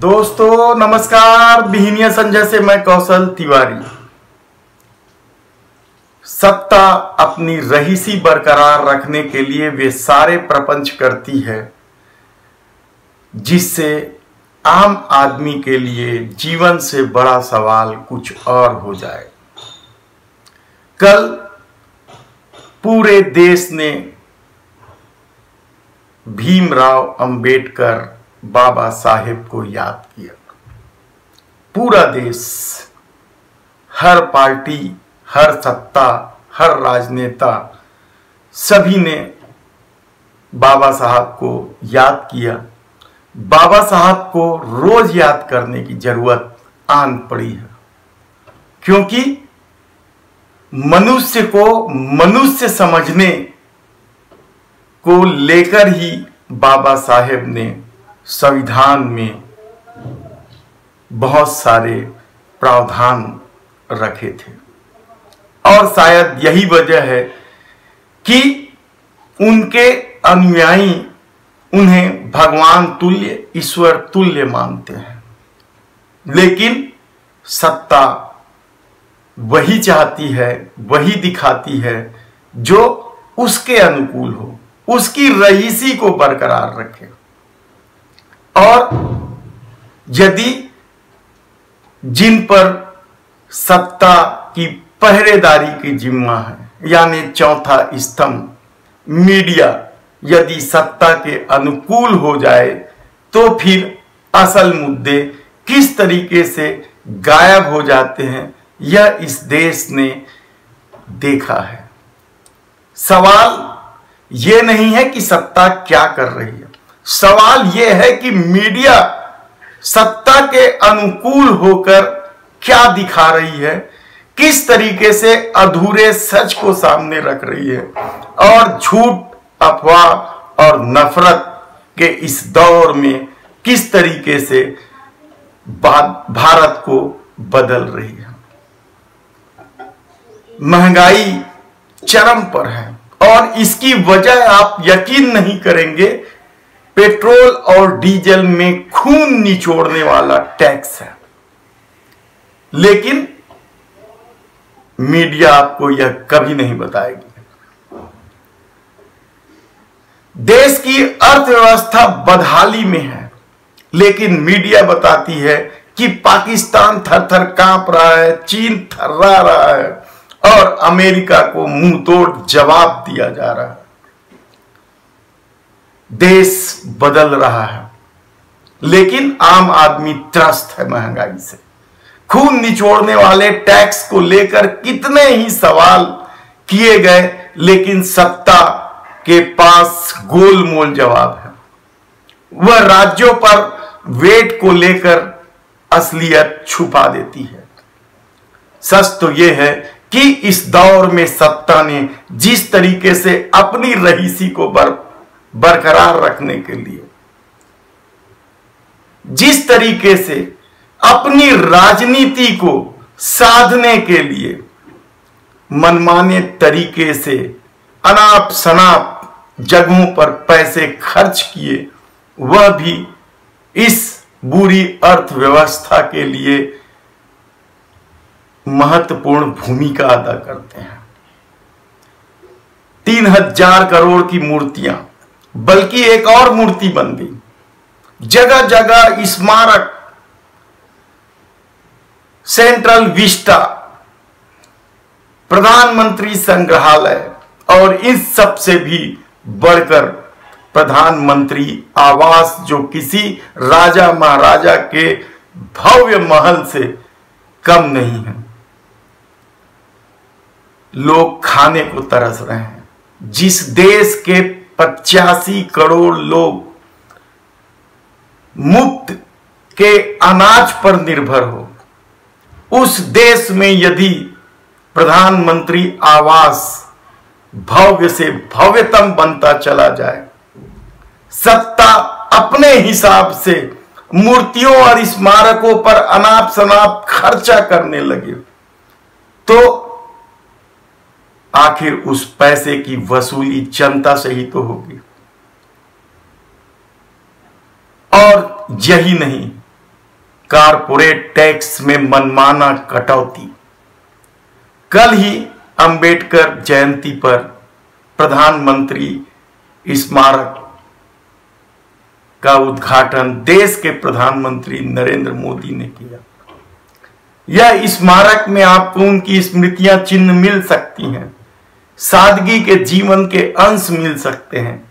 दोस्तों नमस्कार। बिहिनिया संजय से मैं कौशल तिवारी। सत्ता अपनी रहीसी बरकरार रखने के लिए वे सारे प्रपंच करती है जिससे आम आदमी के लिए जीवन से बड़ा सवाल कुछ और हो जाए। कल पूरे देश ने भीमराव अंबेडकर बाबा साहेब को याद किया। पूरा देश, हर पार्टी, हर सत्ता, हर राजनेता, सभी ने बाबा साहब को याद किया। बाबा साहब को रोज याद करने की जरूरत आन पड़ी है, क्योंकि मनुष्य को मनुष्य समझने को लेकर ही बाबा साहेब ने संविधान में बहुत सारे प्रावधान रखे थे। और शायद यही वजह है कि उनके अनुयायी उन्हें भगवान तुल्य, ईश्वर तुल्य मानते हैं। लेकिन सत्ता वही चाहती है, वही दिखाती है जो उसके अनुकूल हो, उसकी रईसी को बरकरार रखे। और यदि जिन पर सत्ता की पहरेदारी की जिम्मा है, यानी चौथा स्तंभ मीडिया, यदि सत्ता के अनुकूल हो जाए तो फिर असल मुद्दे किस तरीके से गायब हो जाते हैं, यह इस देश ने देखा है। सवाल यह नहीं है कि सत्ता क्या कर रही है, सवाल यह है कि मीडिया सत्ता के अनुकूल होकर क्या दिखा रही है, किस तरीके से अधूरे सच को सामने रख रही है और झूठ, अफवाह और नफरत के इस दौर में किस तरीके से भारत को बदल रही है। महंगाई चरम पर है और इसकी वजह आप यकीन नहीं करेंगे, पेट्रोल और डीजल में खून निचोड़ने वाला टैक्स है। लेकिन मीडिया आपको यह कभी नहीं बताएगी। देश की अर्थव्यवस्था बदहाली में है, लेकिन मीडिया बताती है कि पाकिस्तान थर-थर कांप रहा है, चीन थर्रा रहा है और अमेरिका को मुंह तोड़ जवाब दिया जा रहा है। देश बदल रहा है, लेकिन आम आदमी त्रस्त है महंगाई से। खून निचोड़ने वाले टैक्स को लेकर कितने ही सवाल किए गए, लेकिन सत्ता के पास गोलमोल जवाब है। वह राज्यों पर वेट को लेकर असलियत छुपा देती है। सच तो यह है कि इस दौर में सत्ता ने जिस तरीके से अपनी रहीसी को बरकरार रखने के लिए, जिस तरीके से अपनी राजनीति को साधने के लिए मनमाने तरीके से अनाप शनाप जगहों पर पैसे खर्च किए, वह भी इस बुरी अर्थव्यवस्था के लिए महत्वपूर्ण भूमिका अदा करते हैं। 3000 करोड़ की मूर्तियां, बल्कि एक और मूर्ति बन गई। जगह जगह स्मारक, सेंट्रल विस्टा, प्रधानमंत्री संग्रहालय और इस सब से भी बढ़कर प्रधानमंत्री आवास, जो किसी राजा महाराजा के भव्य महल से कम नहीं है। लोग खाने को तरस रहे हैं। जिस देश के 85 करोड़ लोग मुफ्त के अनाज पर निर्भर हो, उस देश में यदि प्रधानमंत्री आवास भव्य से भव्यतम बनता चला जाए, सत्ता अपने हिसाब से मूर्तियों और स्मारकों पर अनाप शनाप खर्चा करने लगे, तो आखिर उस पैसे की वसूली जनता से ही तो होगी। और यही नहीं, कारपोरेट टैक्स में मनमाना कटौती। कल ही अंबेडकर जयंती पर प्रधानमंत्री स्मारक का उद्घाटन देश के प्रधानमंत्री नरेंद्र मोदी ने किया। यह स्मारक में आपको उनकी स्मृतियां चिन्ह मिल सकती हैं, सादगी के जीवन के अंश मिल सकते हैं,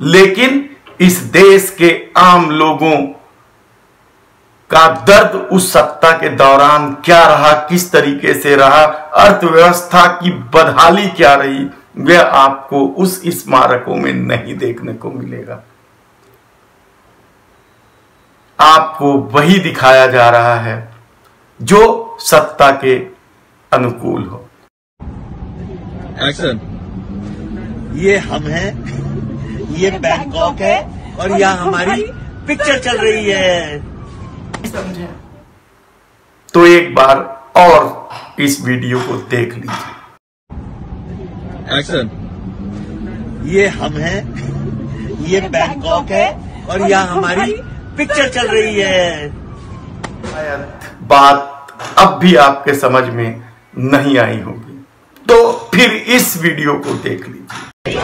लेकिन इस देश के आम लोगों का दर्द उस सत्ता के दौरान क्या रहा, किस तरीके से रहा, अर्थव्यवस्था की बदहाली क्या रही, वह आपको उस स्मारकों में नहीं देखने को मिलेगा। आपको वही दिखाया जा रहा है जो सत्ता के अनुकूल हो। एक्शन। ये हम हैं, ये बैंकॉक है और यहाँ हमारी पिक्चर चल रही है। समझे? तो एक बार और इस वीडियो को देख लीजिए। एक्शन। ये हम हैं, ये बैंकॉक है और यहाँ हमारी पिक्चर चल रही है। शायद बात अब भी आपके समझ में नहीं आई होगी, तो फिर इस वीडियो को देख लीजिए।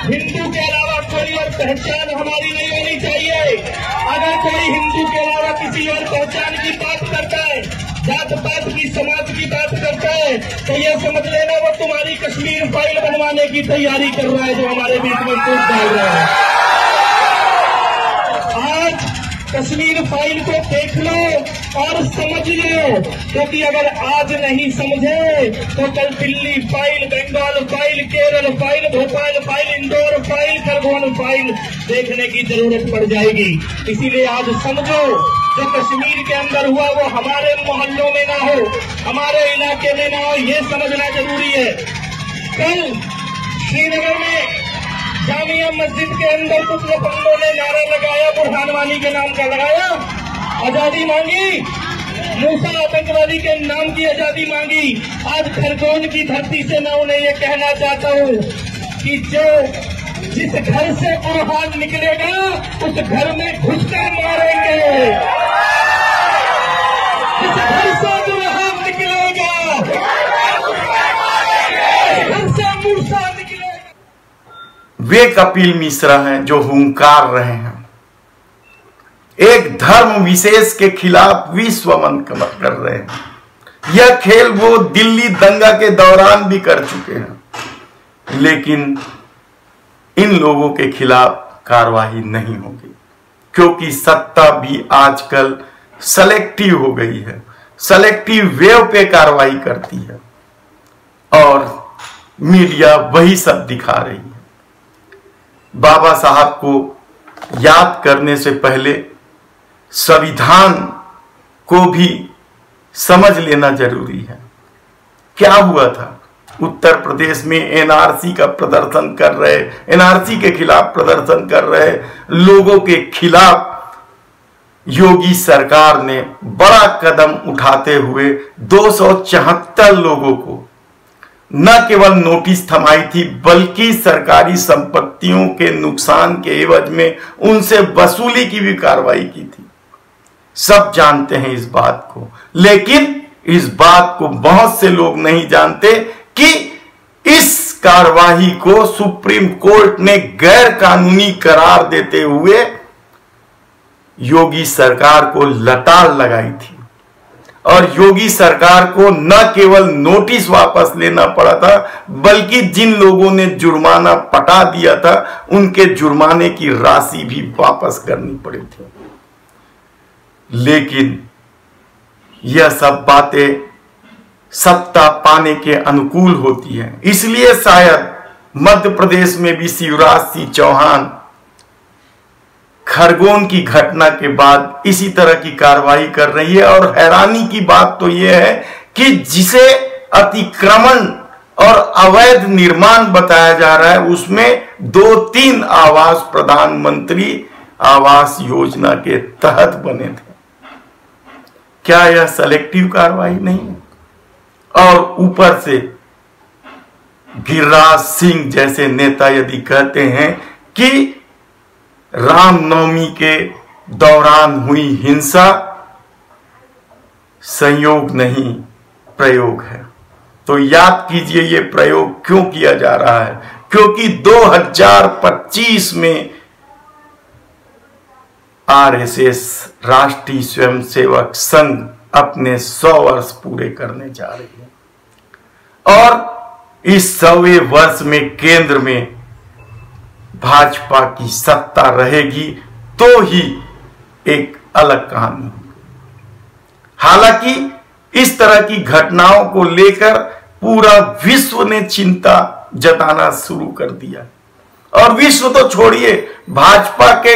हिंदू के अलावा कोई और पहचान हमारी नहीं होनी चाहिए। अगर कोई हिंदू के अलावा किसी और पहचान की बात करता है, जात पात की, समाज की बात करता है, तो ये समझ लेना वो तुम्हारी कश्मीर फाइल बनवाने की तैयारी कर रहा है, जो हमारे बीच में टूट डाल रहा है। आज कश्मीर फाइल को देख लो और समझ लो, क्योंकि अगर आज नहीं समझे तो कल Delhi file, Bengal file, Kerala file, Bhopal file, Indore file, Khargone file देखने की जरूरत पड़ जाएगी। इसीलिए आज समझो, जो कश्मीर के अंदर हुआ वो हमारे मोहल्लों में ना हो, हमारे इलाके में ना हो, ये समझना जरूरी है। कल श्रीनगर में जामिया मस्जिद के अंदर कुछ लोगों ने नारा लगाया, बुरहान वानी के नाम का लगाया, आजादी मांगी, मूसा आतंकवादी के नाम की आजादी मांगी। आज खरगोन की धरती से मैं उन्हें ये कहना चाहता हूँ कि जिस घर से बुरहान निकलेगा उस घर में घुसकर मारेंगे। जिस घर से बुरहान निकलेगा घर से मूसा निकलेगा। वे कपिल मिश्रा हैं जो हुंकार रहे हैं, एक धर्म विशेष के खिलाफ विश्व मंथन कर रहे हैं। यह खेल वो दिल्ली दंगा के दौरान भी कर चुके हैं, लेकिन इन लोगों के खिलाफ कार्रवाई नहीं होगी, क्योंकि सत्ता भी आजकल सेलेक्टिव हो गई है, सेलेक्टिव वेव पे कार्रवाई करती है और मीडिया वही सब दिखा रही है। बाबा साहब को याद करने से पहले संविधान को भी समझ लेना जरूरी है। क्या हुआ था? उत्तर प्रदेश में एनआरसी का प्रदर्शन कर रहे, एनआरसी के खिलाफ प्रदर्शन कर रहे लोगों के खिलाफ योगी सरकार ने बड़ा कदम उठाते हुए 274 लोगों को न केवल नोटिस थमाई थी, बल्कि सरकारी संपत्तियों के नुकसान के एवज में उनसे वसूली की भी कार्रवाई की थी। सब जानते हैं इस बात को, लेकिन इस बात को बहुत से लोग नहीं जानते कि इस कार्रवाई को सुप्रीम कोर्ट ने गैर कानूनी करार देते हुए योगी सरकार को लताड़ लगाई थी और योगी सरकार को न केवल नोटिस वापस लेना पड़ा था, बल्कि जिन लोगों ने जुर्माना पटा दिया था उनके जुर्माने की राशि भी वापस करनी पड़ी थी। लेकिन यह सब बातें सत्ता पाने के अनुकूल होती हैं, इसलिए शायद मध्य प्रदेश में भी शिवराज सिंह चौहान खरगोन की घटना के बाद इसी तरह की कार्रवाई कर रही है। और हैरानी की बात तो यह है कि जिसे अतिक्रमण और अवैध निर्माण बताया जा रहा है, उसमें 2-3 आवास प्रधानमंत्री आवास योजना के तहत बने थे। क्या यह सेलेक्टिव कार्रवाई नहीं है? और ऊपर से गिरिराज सिंह जैसे नेता यदि कहते हैं कि रामनवमी के दौरान हुई हिंसा संयोग नहीं प्रयोग है। तो याद कीजिए ये प्रयोग क्यों किया जा रहा है, क्योंकि 2025 में आरएसएस राष्ट्रीय स्वयंसेवक संघ अपने 100 वर्ष पूरे करने जा रही है और इस 100वें वर्ष में केंद्र में भाजपा की सत्ता रहेगी तो ही एक अलग कहानी होगी। हालांकि इस तरह की घटनाओं को लेकर पूरा विश्व ने चिंता जताना शुरू कर दिया और विश्व तो छोड़िए, भाजपा के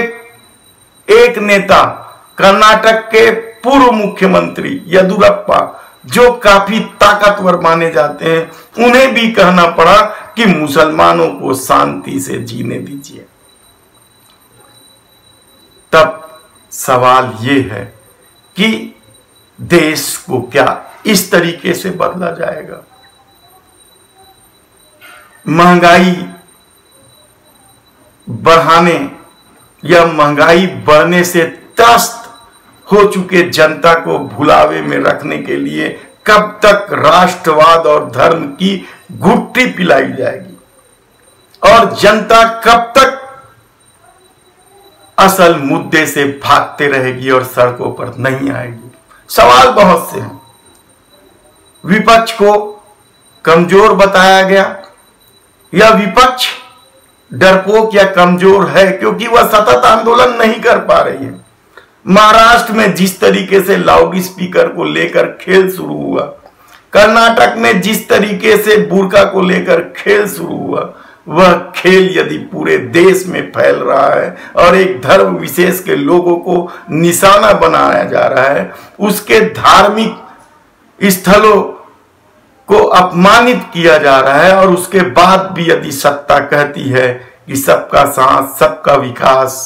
एक नेता कर्नाटक के पूर्व मुख्यमंत्री येदियुरप्पा जो काफी ताकतवर माने जाते हैं, उन्हें भी कहना पड़ा कि मुसलमानों को शांति से जीने दीजिए। तब सवाल यह है कि देश को क्या इस तरीके से बदला जाएगा? महंगाई बढ़ाने या महंगाई बढ़ने से त्रस्त हो चुके जनता को भुलावे में रखने के लिए कब तक राष्ट्रवाद और धर्म की गुट्टी पिलाई जाएगी और जनता कब तक असल मुद्दे से भागते रहेगी और सड़कों पर नहीं आएगी? सवाल बहुत से हैं। विपक्ष को कमजोर बताया गया या विपक्ष डरपोक या कमजोर है क्योंकि वह सतत आंदोलन नहीं कर पा रही है। महाराष्ट्र में जिस तरीके से लाउड स्पीकर को लेकर खेल शुरू हुआ, कर्नाटक में जिस तरीके से बुर्का को लेकर खेल शुरू हुआ, वह खेल यदि पूरे देश में फैल रहा है और एक धर्म विशेष के लोगों को निशाना बनाया जा रहा है, उसके धार्मिक स्थलों को अपमानित किया जा रहा है और उसके बाद भी यदि सत्ता कहती है कि सबका साथ सबका विकास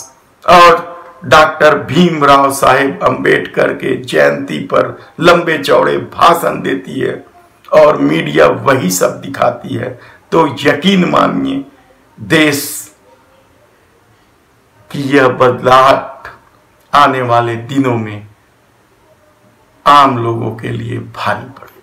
और डॉक्टर भीमराव साहेब अंबेडकर के जयंती पर लंबे चौड़े भाषण देती है और मीडिया वही सब दिखाती है, तो यकीन मानिए देश की यह बदलाहट आने वाले दिनों में आम लोगों के लिए भारी पड़ेगी।